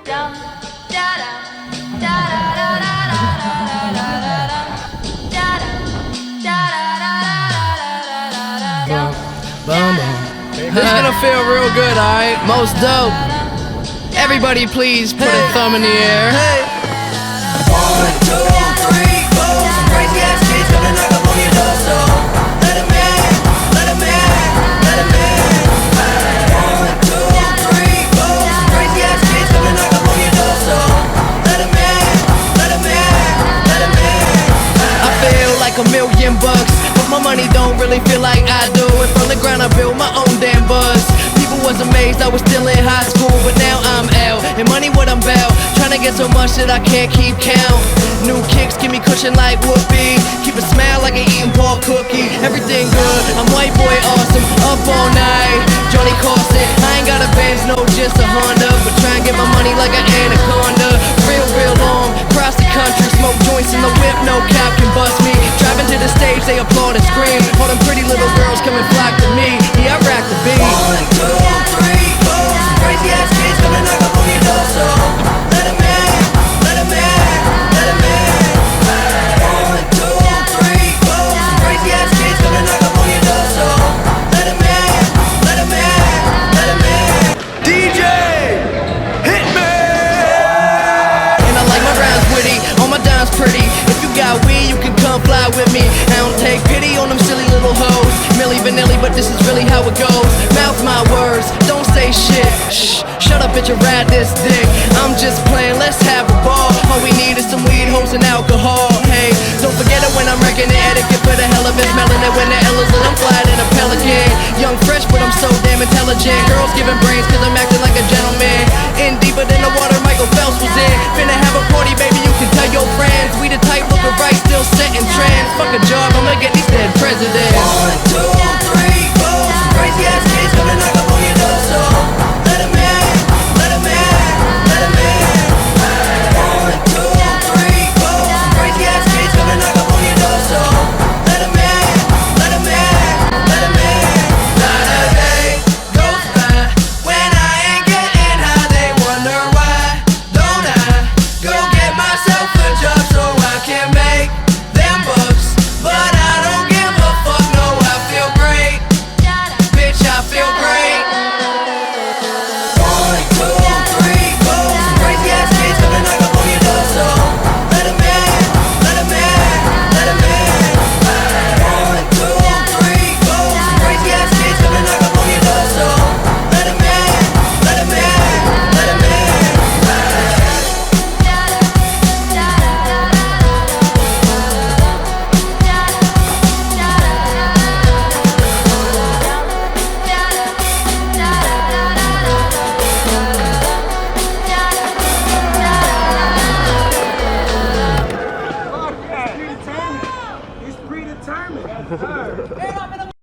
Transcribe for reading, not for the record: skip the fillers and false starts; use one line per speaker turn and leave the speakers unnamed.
This is gonna feel real good, alright? Most dope. Everybody please put a thumb in the air. Hey.
1, 2, 3, 4. Some crazy ass kids gonna knock up on your door, so let 'em in, let 'em in, let 'em in. 1, 2, 3, 4. Some crazy ass kids gonna knock up on your door, so let 'em in, let 'em in, let 'em in.
I feel like $1,000,000, but my money don't really feel like I do. And from the ground I built my own damn buzz. People was amazed I was still in high school, but now I'm out, and money what I'm about. Tryna get so much that I can't keep count. New kicks give me cushion like whoopee. Keep a smile like an eating ball cookie. Everything good, I'm white boy awesome. Up all night, Johnny Carson. I ain't got a Benz, no, just a Honda, but try and get my money like an anaconda. Real long, cross the country, smoke joints in the whip, no cop can bust me. Driving to the stage, they applaud and scream. All them pretty little girls come and flock to me. Yeah, I rack the beat.
1, 2, 3, 4. Some crazy ass kids gonna knock up on your door, so let 'em in, let 'em in, let 'em in. 1, 2, 3, 4. Some crazy ass kids gonna knock up on your door, so let 'em in, let 'em in, let 'em in.
DJ, hit me! And I like my rhymes witty, all my dimes pretty. If you got weed, you can come fly with me. I don't take pity on them silly little hoes. Milli Vanilli, but this is really how it goes. Mouth my words, don't say shit. Shh, shut up, bitch, and ride this dick. I'm just playing, let's have a ball. All we need is some weed, hoes, and alcohol. Hey, don't forget it when I'm wrecking the etiquette for the hell of it. Smelling it when the L is lit, I'm flying in a pelican. Young, fresh, but I'm so damn intelligent. Girls giving brains, cause I'm acting like a gentleman. In deeper than